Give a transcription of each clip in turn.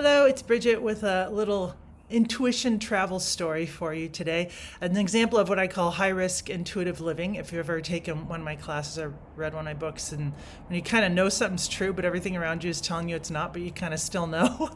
Hello, it's Bridget with a little intuition travel story for you today. An example of what I call high risk intuitive living. If you've ever taken one of my classes or read one of my books, and when you kind of know something's true, but everything around you is telling you it's not, but you kind of still know.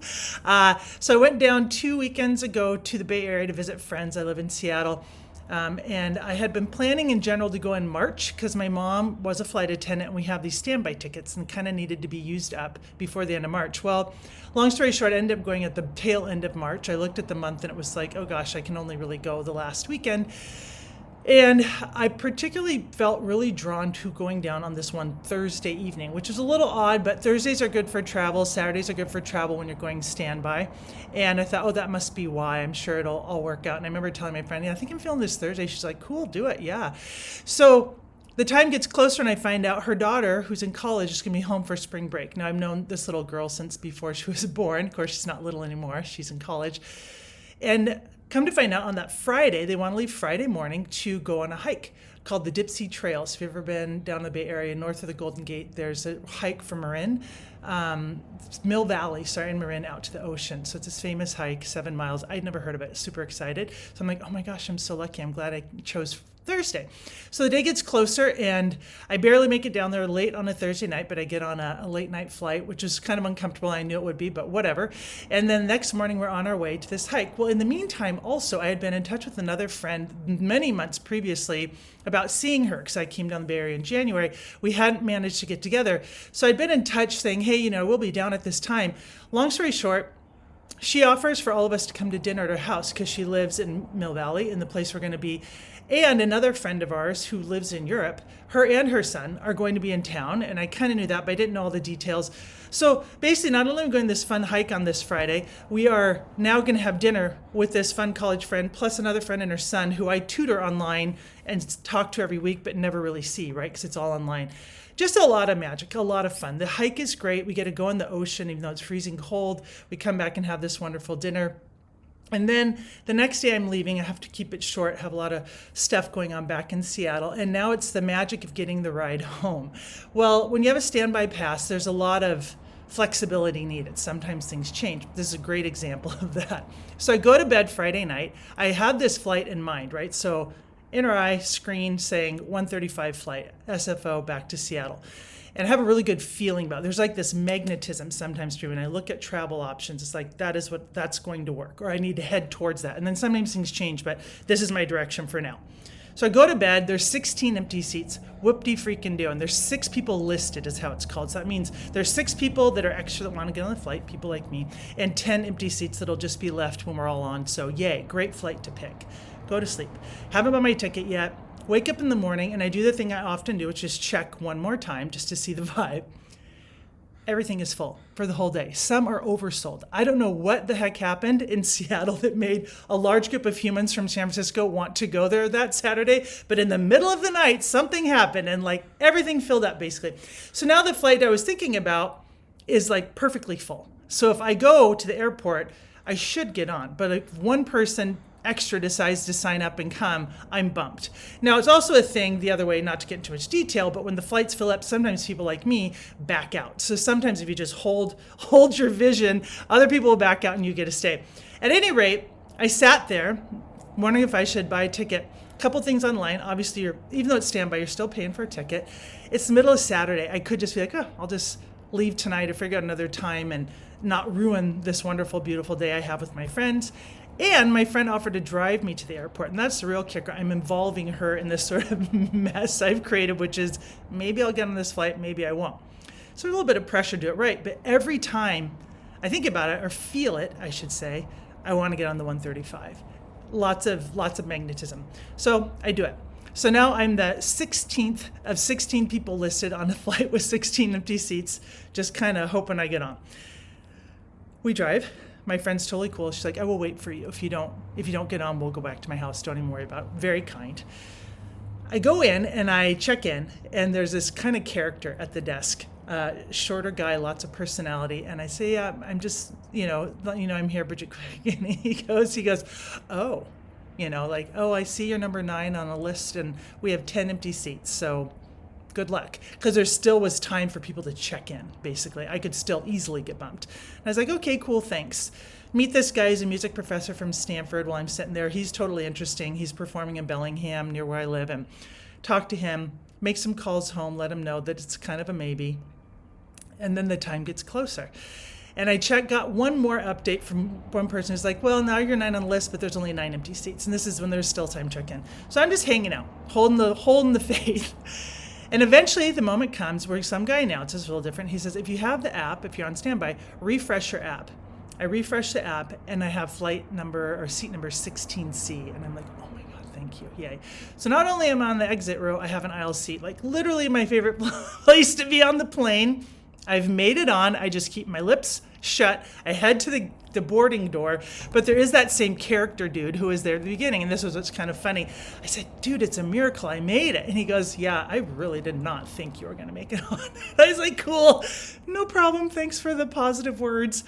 So I went down 2 weekends ago to the Bay Area to visit friends. I live in Seattle. And I had been planning in general to go in March because my mom was a flight attendant and we have these standby tickets and kind of needed to be used up before the end of March. Well, long story short, I ended up going at the tail end of March. I looked at the month and it was like, oh gosh, I can only really go the last weekend. And I particularly felt really drawn to going down on this one Thursday evening, which is a little odd, but Thursdays are good for travel. Saturdays are good for travel when you're going standby. And I thought, oh, that must be why. I'm sure it'll all work out. And I remember telling my friend, yeah, I think I'm feeling this Thursday. She's like, cool, do it. Yeah. So the time gets closer and I find out her daughter, who's in college, is going to be home for spring break. Now, I've known this little girl since before she was born. Of course, she's not little anymore. She's in college. And come to find out on that Friday, they want to leave Friday morning to go on a hike called the Dipsea Trails. If you've ever been down the Bay Area, north of the Golden Gate, there's a hike from Marin, Mill Valley, in Marin out to the ocean. So it's this famous hike, 7 miles. I'd never heard of it, super excited. So I'm like, oh my gosh, I'm so lucky. I'm glad I chose Thursday. So the day gets closer and I barely make it down there late on a Thursday night, but I get on a late night flight, which is kind of uncomfortable. I knew it would be, but whatever. And then next morning we're on our way to this hike. Well, in the meantime, also, I had been in touch with another friend many months previously about seeing her because I came down the Bay Area in January. We hadn't managed to get together. So I'd been in touch saying, hey, we'll be down at this time. Long story short, she offers for all of us to come to dinner at her house because she lives in Mill Valley, in the place we're going to be. And another friend of ours who lives in Europe, her and her son are going to be in town. And I kind of knew that, but I didn't know all the details. So basically, not only are we going this fun hike on this Friday, we are now going to have dinner with this fun college friend, plus another friend and her son, who I tutor online and talk to every week, but never really see, right? Because it's all online. Just a lot of magic, a lot of fun. The hike is great. We get to go in the ocean, even though it's freezing cold. We come back and have this wonderful dinner. And then the next day I'm leaving. I have to keep it short, have a lot of stuff going on back in Seattle. And now it's the magic of getting the ride home. Well, when you have a standby pass, there's a lot of flexibility needed. Sometimes things change. This is a great example of that. So I go to bed Friday night. I had this flight in mind, right? So inner eye screen saying 1:35 flight, SFO back to Seattle. And I have a really good feeling about it. There's like this magnetism sometimes too. When I look at travel options, it's like that's going to work, or I need to head towards that. And then sometimes things change, but this is my direction for now. So I go to bed, there's 16 empty seats, whoop-de-freaking-do, and there's 6 people listed is how it's called. So that means there's 6 people that are extra that want to get on the flight, people like me, and 10 empty seats that'll just be left when we're all on. So yay, great flight to pick. Go to sleep. Haven't bought my ticket yet. Wake up in the morning and I do the thing I often do, which is check one more time just to see the vibe. Everything is full for the whole day. Some are oversold. I don't know what the heck happened in Seattle that made a large group of humans from San Francisco want to go there that Saturday, but in the middle of the night, something happened and like everything filled up basically. So now the flight I was thinking about is like perfectly full. So if I go to the airport, I should get on, but if one person extra decides to sign up and come, I'm bumped. Now, it's also a thing the other way, not to get into too much detail, but when the flights fill up, sometimes people like me back out. So sometimes if you just hold your vision, other people will back out and you get to stay. At any rate, I sat there wondering if I should buy a ticket. A couple things online. Obviously, even though it's standby, you're still paying for a ticket. It's the middle of Saturday. I could just be like, oh, I'll just leave tonight or figure out another time and not ruin this wonderful, beautiful day I have with my friends. And my friend offered to drive me to the airport. And that's the real kicker. I'm involving her in this sort of mess I've created, which is maybe I'll get on this flight, maybe I won't. So a little bit of pressure to do it right. But every time I think about it, or feel it, I should say, I want to get on the 135. Lots of magnetism. So I do it. So now I'm the 16th of 16 people listed on a flight with 16 empty seats, just kind of hoping I get on. We drive. My friend's totally cool. She's like, I will wait for you. If you don't get on, we'll go back to my house. Don't even worry about it. Very kind. I go in and I check in, and there's this kind of character at the desk. Shorter guy, lots of personality. And I say, yeah, I'm just, I'm here, Bridget Quick. And he goes, oh, I see you're number 9 on a list and we have 10 empty seats. So good luck. Because there still was time for people to check in, basically. I could still easily get bumped. And I was like, okay, cool, thanks. Meet this guy. He's a music professor from Stanford while I'm sitting there. He's totally interesting. He's performing in Bellingham near where I live. And talk to him, make some calls home, let him know that it's kind of a maybe. And then the time gets closer. And I got one more update from one person who's like, well, now you're 9 on the list, but there's only 9 empty seats. And this is when there's still time to check in. So I'm just hanging out, holding the faith. And eventually the moment comes where some guy announces, a little different. He says, if you have the app, if you're on standby, refresh your app. I refresh the app and I have flight number or seat number 16C. And I'm like, oh my God, thank you. Yay. So not only am I on the exit row, I have an aisle seat, like literally my favorite place to be on the plane. I've made it on. I just keep my lips shut. I head to the boarding door, but there is that same character dude who was there at the beginning, and this was what's kind of funny. I said, dude, it's a miracle. I made it. And he goes, yeah, I really did not think you were going to make it on. I was like, cool, no problem. Thanks for the positive words.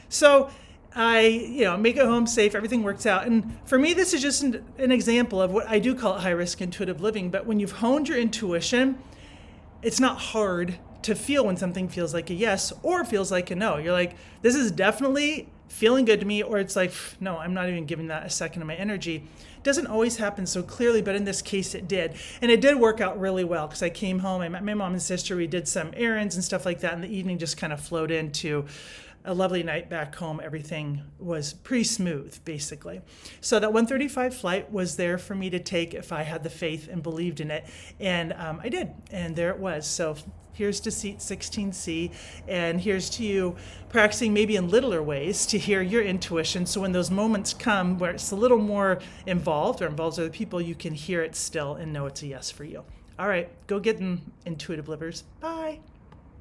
So I, make it home safe. Everything works out. And for me, this is just an example of what I do call high-risk intuitive living. But when you've honed your intuition, it's not hard to feel when something feels like a yes or feels like a no. You're like, this is definitely feeling good to me, or it's like, no, I'm not even giving that a second of my energy. It doesn't always happen so clearly, but in this case it did. And it did work out really well because I came home, I met my mom and sister, we did some errands and stuff like that, and the evening just kind of flowed into a lovely night back home. Everything was pretty smooth, basically. So that 1:35 flight was there for me to take if I had the faith and believed in it. And I did. And there it was. So here's to seat 16C. And here's to you practicing maybe in littler ways to hear your intuition. So when those moments come where it's a little more involved or involves other people, you can hear it still and know it's a yes for you. All right, go get them, intuitive livers. Bye.